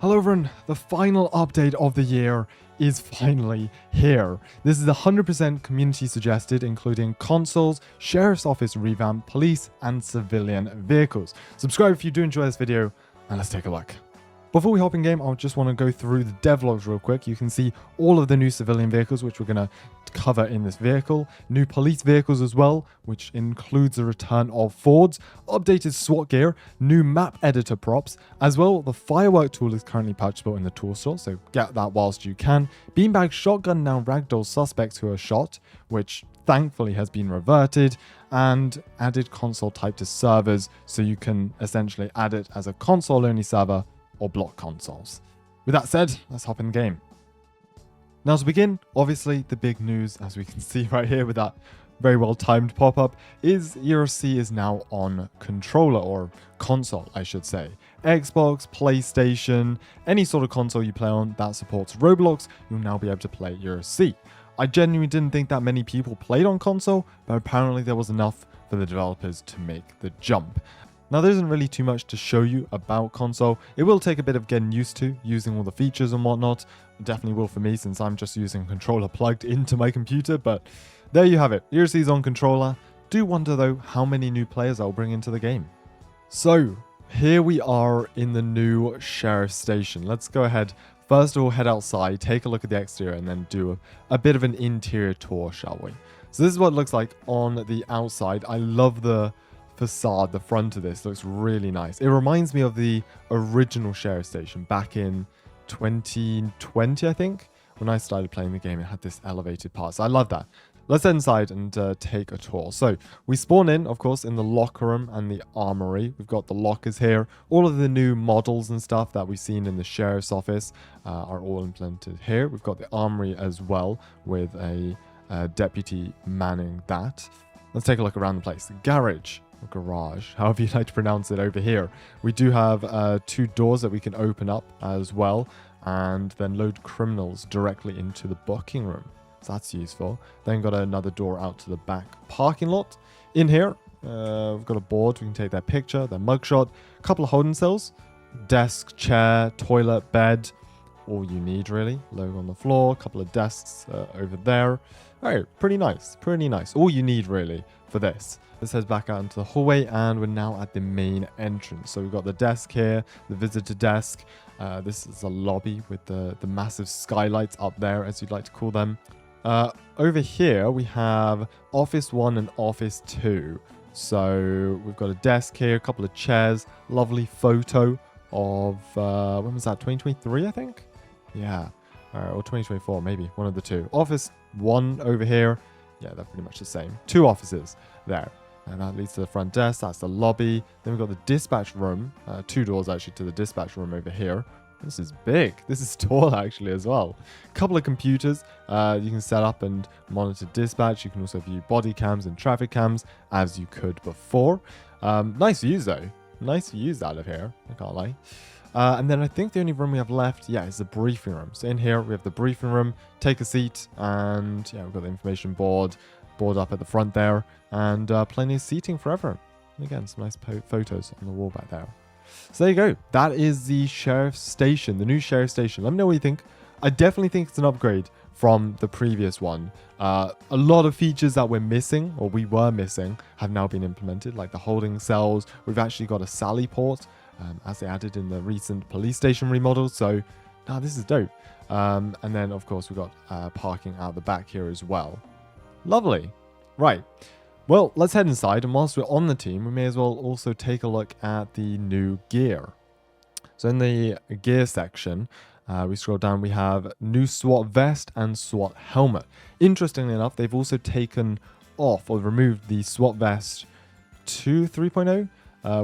Hello everyone, the final update of the year is finally here. This is 100% community suggested, including consoles, sheriff's office revamp, police, and civilian vehicles. Subscribe if you do enjoy this video, and let's take a look. Before we hop in game, I just want to go through the devlogs real quick. You can see all of the new civilian vehicles, which we're going to cover in this vehicle. New police vehicles as well, which includes the return of Fords, updated SWAT gear, new map editor props. As well, the firework tool is currently purchasable in the tool store, so get that whilst you can. Beanbag shotgun now ragdoll suspects who are shot, which thankfully has been reverted, and added console type to servers, so you can essentially add it as a console-only server or block consoles. With that said, let's hop in game. Now to begin, obviously the big news, as we can see right here with that very well timed pop-up, is ERLC is now on controller, or console I should say. Xbox, PlayStation, any sort of console you play on that supports Roblox, you'll now be able to play ERLC. I genuinely didn't think that many people played on console, but apparently there was enough for the developers to make the jump. Now, there isn't really too much to show you about console. It will take a bit of getting used to using all the features and whatnot. It definitely will for me, since I'm just using a controller plugged into my computer, but there you have it. ERLC is on controller. Do wonder though how many new players I'll bring into the game. So here we are in the new sheriff station. Let's go ahead. First of all, head outside, take a look at the exterior, and then do a bit of an interior tour, shall we? So this is what it looks like on the outside. I love the facade. The front of this looks really nice. It reminds me of the original sheriff station back in 2020, I think, when I started playing the game. It had this elevated part, so I love that. Let's head inside and take a tour. So we spawn in, of course, in the locker room and the armory. We've got the lockers here. All of the new models and stuff that we've seen in the sheriff's office are all implemented here. We've got the armory as well, with a deputy manning that. Let's take a look around the place. The garage, or garage, however you like to pronounce it over here. We do have two doors that we can open up as well, and then load criminals directly into the booking room. So that's useful. Then got another door out to the back parking lot. In here, we've got a board. We can take their picture, their mugshot, a couple of holding cells, desk, chair, toilet, bed. All you need really. Logo on the floor, a couple of desks over there. All right, pretty nice, pretty nice. All you need really for this. Let's head back out into the hallway, and we're now at the main entrance. So we've got the desk here, the visitor desk. This is a lobby with the massive skylights up there, as you'd like to call them. Over here, we have Office 1 and Office 2. So we've got a desk here, a couple of chairs, lovely photo of, when was that, 2023, I think? Yeah, or 2024, maybe, one of the two. Office 1 over here. Yeah, they're pretty much the same. Two offices there. And that leads to the front desk. That's the lobby. Then we've got the dispatch room. Two doors, actually, to the dispatch room over here. This is big. This is tall, actually, as well. A couple of computers you can set up and monitor dispatch. You can also view body cams and traffic cams, as you could before. Nice views, though. Nice views out of here. I can't lie. And then I think the only room we have left, yeah, is the briefing room. So in here, we have the briefing room. Take a seat, and yeah, we've got the information board up at the front there, and plenty of seating for everyone. And again, some nice photos on the wall back there. So there you go. That is the sheriff's station, the new sheriff's station. Let me know what you think. I definitely think it's an upgrade from the previous one. A lot of features that we're missing, or we were missing, have now been implemented, like the holding cells. We've actually got a Sally port, as they added in the recent police station remodel. So, this is dope. And then, of course, we've got parking out the back here as well. Lovely. Right. Well, let's head inside, and whilst we're on the team, we may as well also take a look at the new gear. So in the gear section, we scroll down, we have new SWAT vest and SWAT helmet. Interestingly enough, they've also taken off or removed the SWAT vest to 3.0,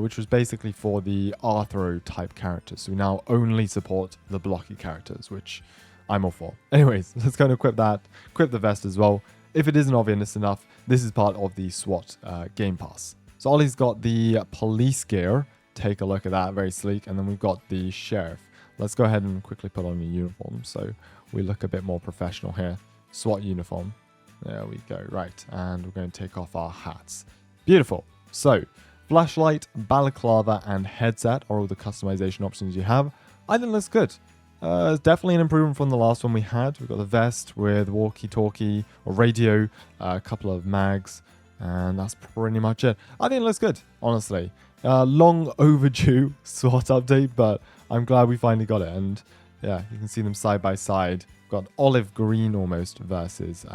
which was basically for the Arthro type characters. So we now only support the blocky characters, which I'm all for. Anyways, let's go and equip that, equip the vest as well. If it isn't obvious enough, this is part of the SWAT Game Pass. So Ollie's got the police gear. Take a look at that, very sleek. And then we've got the sheriff. Let's go ahead and quickly put on a uniform so we look a bit more professional here. SWAT uniform. There we go. Right. And we're going to take off our hats. Beautiful. So, flashlight, balaclava, and headset are all the customization options you have. I think it looks good. It's definitely an improvement from the last one we had. We've got the vest with walkie-talkie or radio, a couple of mags, and that's pretty much it. I think it looks good, honestly. Long overdue SWAT update, but I'm glad we finally got it. And yeah, you can see them side by side. Got olive green almost versus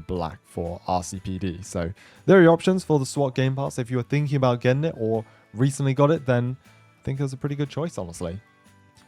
black for RCPD. So there are your options for the SWAT Game Pass. If you were thinking about getting it or recently got it, then I think it was a pretty good choice, honestly.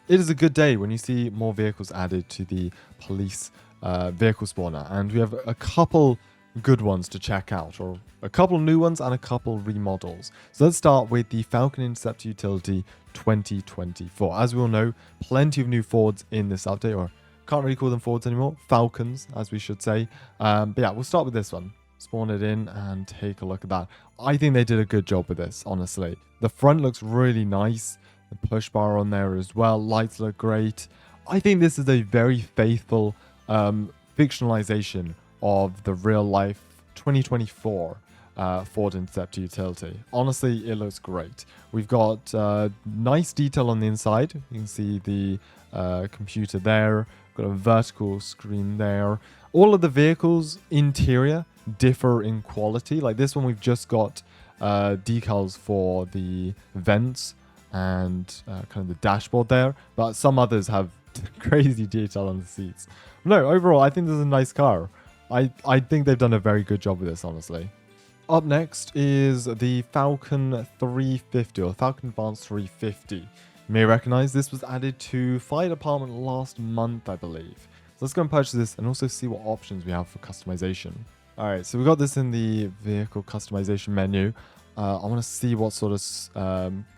It is a good day when you see more vehicles added to the police vehicle spawner. And we have a couple good ones to check out, or a couple new ones and a couple remodels. So let's start with the Falcon Interceptor Utility 2024. As we all know, plenty of new Fords in this update, or can't really call them Fords anymore, Falcons as we should say. But yeah, we'll start with this one. Spawn it in and take a look at that. I think they did a good job with this, honestly. The front looks really nice. The push bar on there as well. Lights look great. I think this is a very faithful fictionalization of the real life 2024 Ford Interceptor Utility. Honestly, it looks great. We've got nice detail on the inside. You can see the computer there. Got a vertical screen there. All of the vehicles interior differ in quality. Like this one, we've just got decals for the vents and kind of the dashboard there, but some others have crazy detail on the seats. No, overall, I think this is a nice car. I think they've done a very good job with this, honestly. Up next is the Falcon 350, or Falcon Advanced 350. You may recognize this was added to Fire Department last month, I believe. So let's go and purchase this and also see what options we have for customization. Alright, so we got this in the vehicle customization menu. I want to see what sort of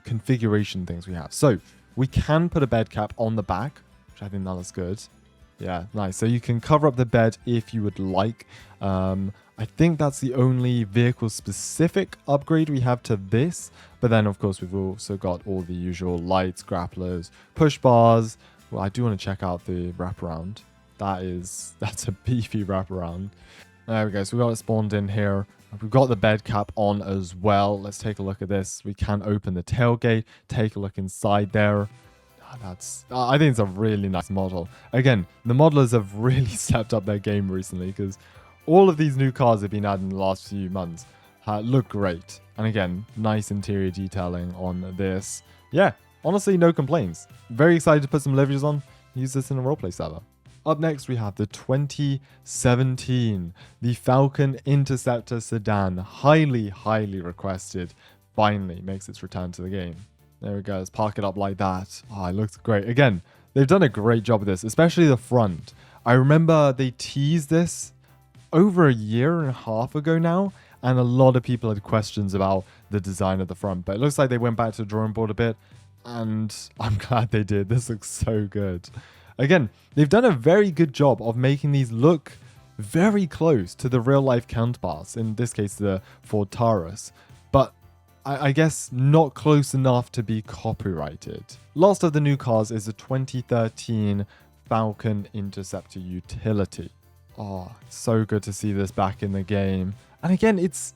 configuration things we have. So we can put a bed cap on the back, which I think that looks good. Yeah, nice. So you can cover up the bed if you would like. I think that's the only vehicle-specific upgrade we have to this. But then, of course, we've also got all the usual lights, grapplers, push bars. Well, I do want to check out the wraparound. That's a beefy wraparound. There we go. So we got it spawned in here. We've got the bed cap on as well. Let's take a look at this. We can open the tailgate, take a look inside there. I think it's a really nice model. Again, the modelers have really stepped up their game recently because all of these new cars have been added in the last few months. Look great. And again, nice interior detailing on this. Yeah, honestly, no complaints. Very excited to put some levers on. Use this in a roleplay server. Up next, we have the 2017, the Falcon Interceptor Sedan. Highly, highly requested. Finally makes its return to the game. There we go. Let's park it up like that. Oh, it looks great. Again, they've done a great job of this, especially the front. I remember they teased this over a year and a half ago now, and a lot of people had questions about the design of the front. But it looks like they went back to the drawing board a bit, and I'm glad they did. This looks so good. Again, they've done a very good job of making these look very close to the real-life counterparts, in this case, the Ford Taurus. But I guess not close enough to be copyrighted. Last of the new cars is the 2013 Falcon Interceptor Utility. Oh, so good to see this back in the game. And again, it's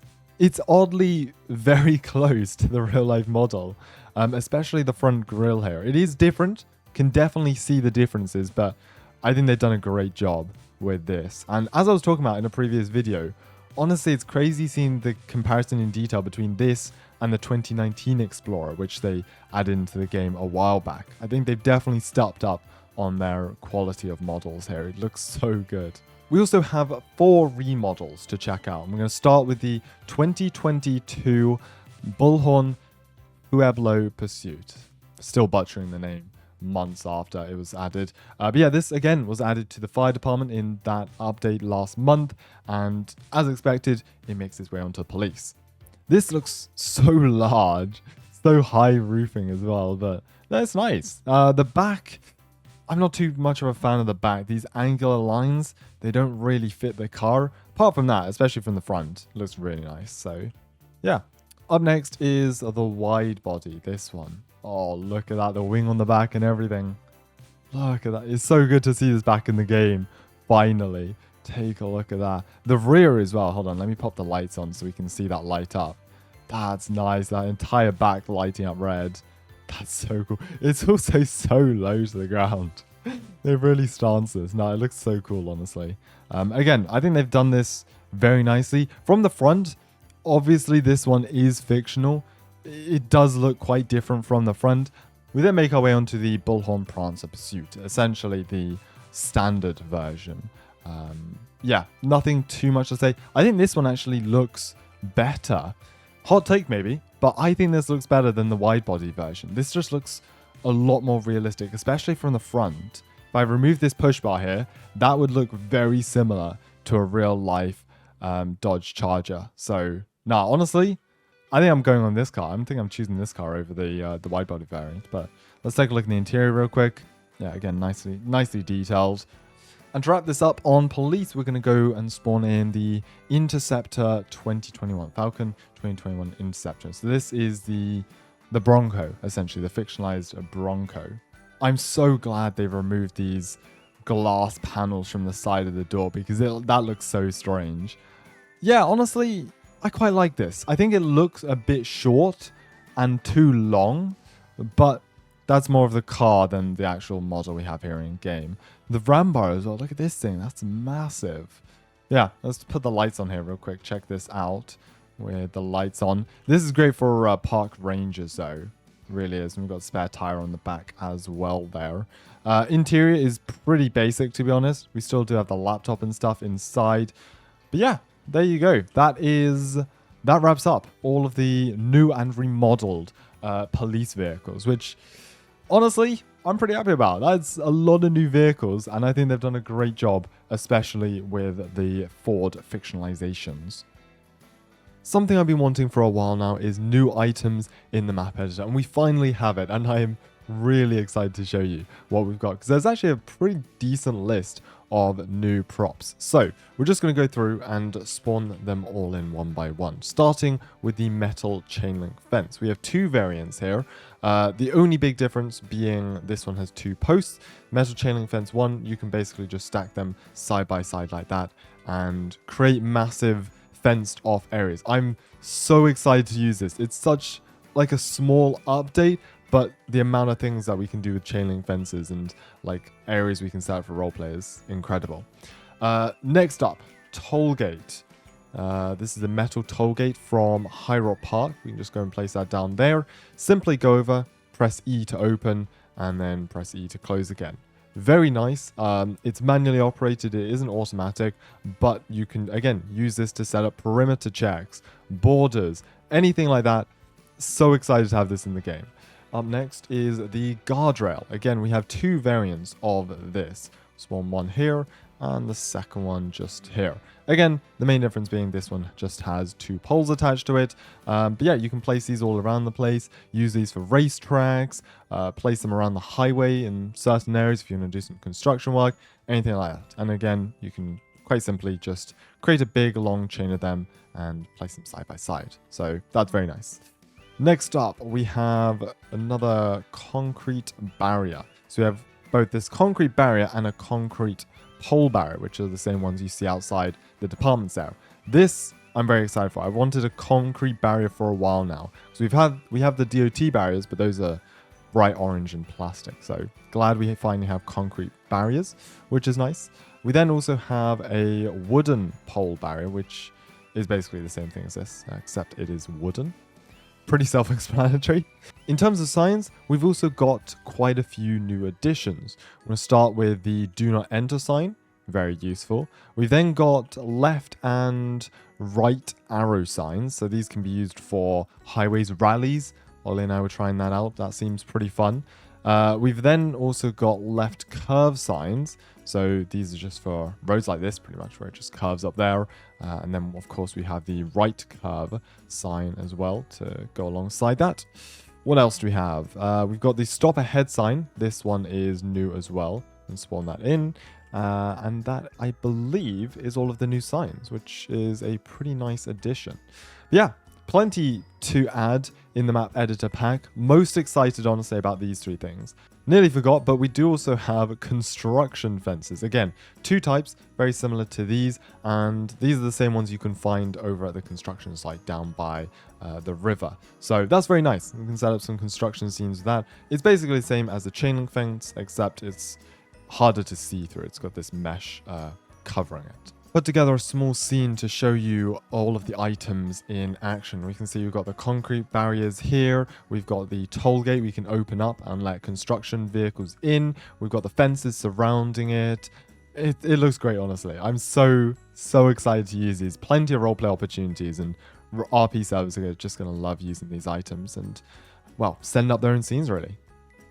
oddly very close to the real-life model, especially the front grille here. It is different, can definitely see the differences, but I think they've done a great job with this. And as I was talking about in a previous video, honestly, it's crazy seeing the comparison in detail between this and the 2019 Explorer, which they added into the game a while back. I think they've definitely stepped up on their quality of models here. It looks so good. We also have 4 remodels to check out. We're going to start with the 2022 Bullhorn Pueblo Pursuit. Still butchering the name months after it was added. But yeah, this again was added to the fire department in that update last month. And as expected, it makes its way onto police. This looks so large, so high roofing as well, but that's nice. The back, I'm not too much of a fan of the back. These angular lines, they don't really fit the car. Apart from that, especially from the front, it looks really nice. So yeah. Up next is the wide body, this one. Oh, look at that, the wing on the back and everything. Look at that. It's so good to see this back in the game, finally. Take a look at that. The rear as well. Hold on, let me pop the lights on so we can see that light up. That's nice. That entire back lighting up red. That's so cool. It's also so low to the ground. They've really stanced this. No, it looks so cool, honestly. Again, I think they've done this very nicely. From the front, obviously this one is fictional. It does look quite different from the front. We then make our way onto the Bullhorn Prancer Pursuit, essentially the standard version. Yeah, nothing too much to say. I think this one actually looks better. Hot take maybe, but I think this looks better than the wide body version. This just looks a lot more realistic, especially from the front. If I remove this push bar here, that would look very similar to a real life Dodge Charger. So, nah, honestly, I think I'm going on this car. I think I'm choosing this car over the wide body variant. But let's take a look in the interior real quick. Yeah, again, nicely detailed. And to wrap this up on police, we're going to go and spawn in the Interceptor 2021, Falcon 2021 Interceptor. So this is the Bronco, essentially, the fictionalized Bronco. I'm so glad they've removed these glass panels from the side of the door because that looks so strange. Yeah, honestly, I quite like this. I think it looks a bit short and too long, but that's more of the car than the actual model we have here in game. The ram bar as well. Look at this thing. That's massive. Yeah, let's put the lights on here real quick. Check this out with the lights on. This is great for park rangers though. Really is. And we've got a spare tire on the back as well there. Interior is pretty basic, to be honest. We still do have the laptop and stuff inside. But yeah, there you go. That wraps up all of the new and remodeled police vehicles, which honestly, I'm pretty happy about. That's a lot of new vehicles, and I think they've done a great job, especially with the Ford fictionalizations. Something I've been wanting for a while now is new items in the map editor, and we finally have it, and I am really excited to show you what we've got, because there's actually a pretty decent list of new props. So we're just going to go through and spawn them all in one by one, starting with the metal chain link fence. We have two variants here. The only big difference being this one has two posts. Metal chain link fence 1, you can basically just stack them side by side like that and create massive fenced off areas. I'm so excited to use this. It's such like a small update, but the amount of things that we can do with chain link fences and like areas we can set up for roleplay is incredible. Next up, tollgate. This is a metal tollgate from High Rock Park. We can just go and place that down there. Simply go over, press E to open, and then press E to close again. Very nice. It's manually operated. It isn't automatic, but you can, again, use this to set up perimeter checks, borders, anything like that. So excited to have this in the game. Up next is the guardrail. Again, we have two variants of this. Spawn one here and the second one just here. Again, the main difference being this one just has two poles attached to it. But yeah, you can place these all around the place, use these for racetracks, place them around the highway in certain areas if you want to do some construction work, anything like that. And again, you can quite simply just create a big long chain of them and place them side by side. So that's very nice. Next up, we have another concrete barrier. So we have both this concrete barrier and a concrete pole barrier, which are the same ones you see outside the departments there. This I'm very excited for. I've wanted a concrete barrier for a while now. So we have the DOT barriers, but those are bright orange and plastic. So glad we finally have concrete barriers, which is nice. We then also have a wooden pole barrier, which is basically the same thing as this, except it is wooden. Pretty self-explanatory. In terms of signs, we've also got quite a few new additions. We're going to start with the do not enter sign, very useful. We've then got left and right arrow signs, so these can be used for highways rallies. Ollie and I were trying that out. That seems pretty fun. We've then also got left curve signs. So these are just for roads like this, pretty much, where it just curves up there. And then, of course, we have the right curve sign as well to go alongside that. What else do we have? We've got the stop ahead sign. This one is new as well. And spawn that in. And that, I believe, is all of the new signs, which is a pretty nice addition. But yeah, plenty to add in the map editor pack. Most excited, honestly, about these three things. Nearly forgot, but we do also have construction fences. Again, two types, very similar to these, and these are the same ones you can find over at the construction site down by the river. So that's very nice. We can set up some construction scenes with that. It's basically the same as the chain link fence, except it's harder to see through. It's got this mesh covering it. Put together a small scene to show you all of the items in action. We can see we've got the concrete barriers here. We've got the toll gate we can open up and let construction vehicles in. We've got the fences surrounding it. It looks great, honestly. I'm so excited to use these. Plenty of roleplay opportunities, and RP servers are just going to love using these items and, well, send up their own scenes, really.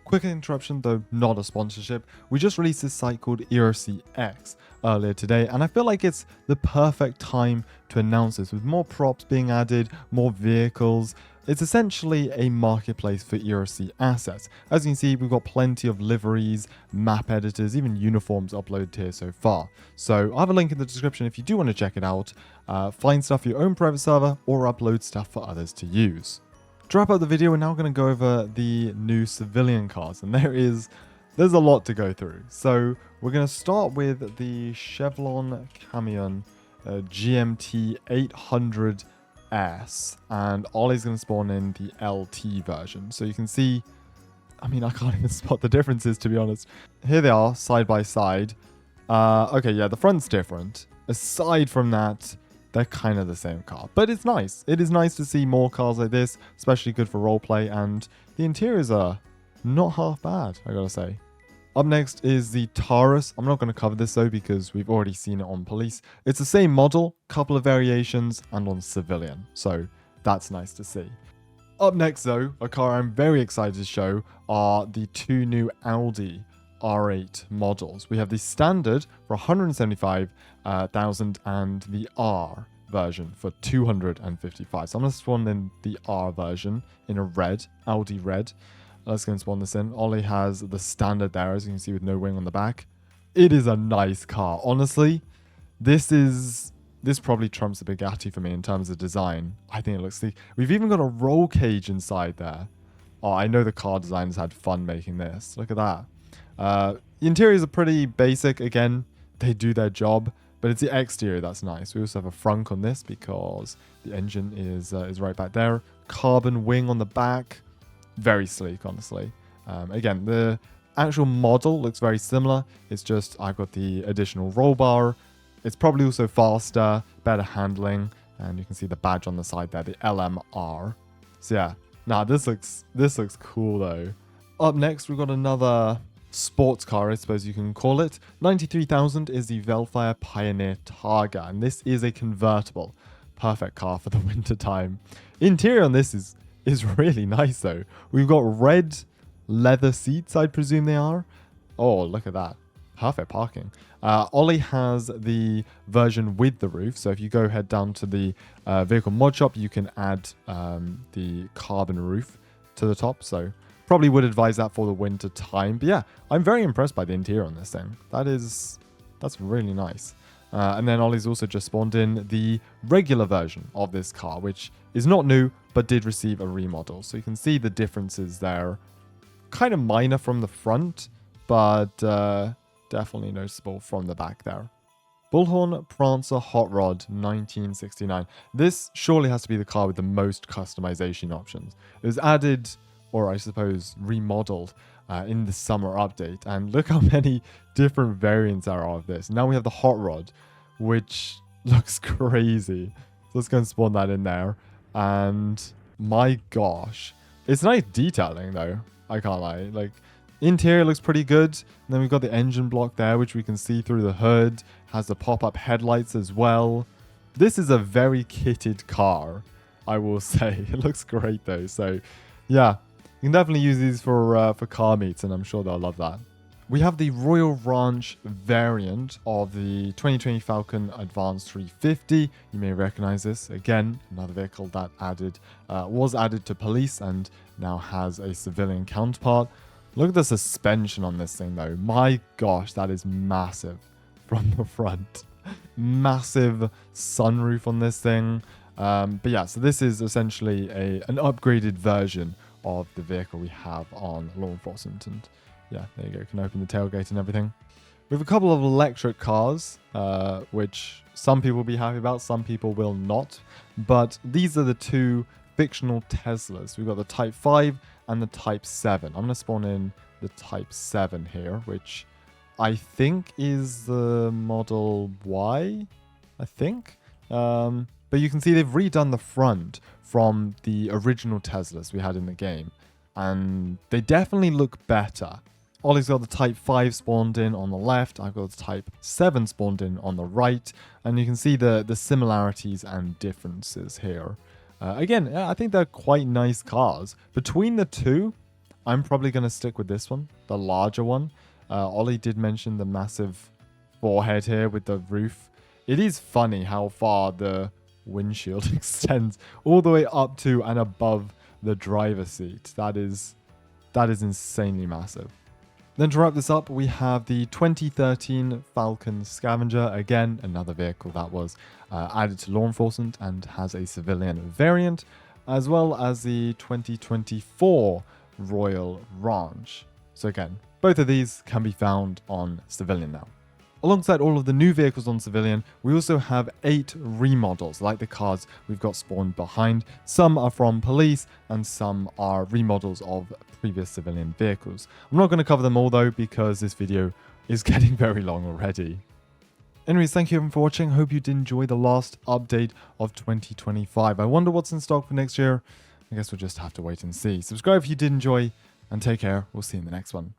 Quick interruption, though not a sponsorship. We just released this site called ERLC X earlier today, and I feel like it's the perfect time to announce this with more props being added, more vehicles. It's essentially a marketplace for ERLC assets. As you can see, we've got plenty of liveries, map editors, even uniforms uploaded here so far. So I have a link in the description if you do want to check it out. Find stuff for your own private server or upload stuff for others to use. To wrap up the video, we're now going to go over the new civilian cars, and there's a lot to go through. So we're going to start with the Chevron Camion GMT 800S, and Ollie's going to spawn in the LT version. So you can see, I mean, I can't even spot the differences, to be honest. Here they are, side by side. Okay, yeah, the front's different. Aside from that, they're kind of the same car, but it's nice. It is nice to see more cars like this, especially good for roleplay, and the interiors are not half bad, I gotta say. Up next is the Taurus. I'm not going to cover this though because we've already seen it on police. It's the same model, couple of variations, and on civilian, so that's nice to see. Up next though, a car I'm very excited to show are the two new Audi R8 models. We have the standard for 175,000 and the R version for 255. So I'm going to spawn in the R version in a red, Audi red. Let's go and spawn this in. Ollie has the standard there, as you can see, with no wing on the back. It is a nice car. Honestly, this probably trumps the Bugatti for me in terms of design. I think it looks sleek. We've even got a roll cage inside there. Oh, I know the car designers had fun making this. Look at that. The interiors are pretty basic. Again, they do their job, but it's the exterior that's nice. We also have a frunk on this because the engine is right back there. Carbon wing on the back. Very sleek, honestly. Again, the actual model looks very similar. It's just I've got the additional roll bar. It's probably also faster, better handling, and you can see the badge on the side there, the LMR. So yeah, this looks cool though. Up next, we've got another sports car, I suppose you can call it. 93,000 is the Velfire Pioneer Targa, and this is a convertible. Perfect car for the winter time. Interior on this is really nice though. We've got red leather seats, I'd presume they are. Oh, look at that. Perfect parking. Ollie has the version with the roof, so if you go head down to the vehicle mod shop, you can add the carbon roof to the top, so probably would advise that for the winter time. But yeah, I'm very impressed by the interior on this thing. That's really nice. And then Ollie's also just spawned in the regular version of this car, which is not new, but did receive a remodel. So you can see the differences there. Kind of minor from the front, but definitely noticeable from the back there. Bullhorn Prancer Hot Rod 1969. This surely has to be the car with the most customization options. It was added, or I suppose remodeled, in the summer update, and look how many different variants there are of this. Now we have the Hot Rod, which looks crazy. So let's go and spawn that in there, and my gosh, it's nice detailing though, I can't lie. Like, interior looks pretty good, and then we've got the engine block there, which we can see through the hood. Has the pop-up headlights as well. This is a very kitted car, I will say. It looks great though, so yeah, you can definitely use these for car meets, and I'm sure they'll love that. We have the Royal Ranch variant of the 2020 Falcon Advanced 350. You may recognize this. Again, another vehicle that was added to police and now has a civilian counterpart. Look at the suspension on this thing though. My gosh, that is massive from the front. Massive sunroof on this thing. But yeah, so this is essentially an upgraded version of the vehicle we have on law enforcement, and yeah, there you go. You can open the tailgate and everything. We have a couple of electric cars, which some people will be happy about, some people will not. But these are the two fictional Teslas. We've got the Type 5 and the Type 7. I'm going to spawn in the Type 7 here, which I think is the Model Y, I think. But you can see they've redone the front from the original Teslas we had in the game. And they definitely look better. Ollie's got the Type 5 spawned in on the left. I've got the Type 7 spawned in on the right. And you can see the similarities and differences here. Again, I think they're quite nice cars. Between the two, I'm probably going to stick with this one, the larger one. Ollie did mention the massive forehead here with the roof. It is funny how far the windshield extends all the way up to and above the driver's seat. That is insanely massive. Then to wrap this up, we have the 2013 Falcon Scavenger. Again, another vehicle that was added to law enforcement and has a civilian variant, as well as the 2024 Royal Ranch. So again, both of these can be found on civilian now. Alongside all of the new vehicles on civilian, we also have 8 remodels, like the cars we've got spawned behind. Some are from police and some are remodels of previous civilian vehicles. I'm not going to cover them all though, because this video is getting very long already. Anyways, thank you everyone for watching. Hope you did enjoy the last update of 2025. I wonder what's in stock for next year. I guess we'll just have to wait and see. Subscribe if you did enjoy, and take care. We'll see you in the next one.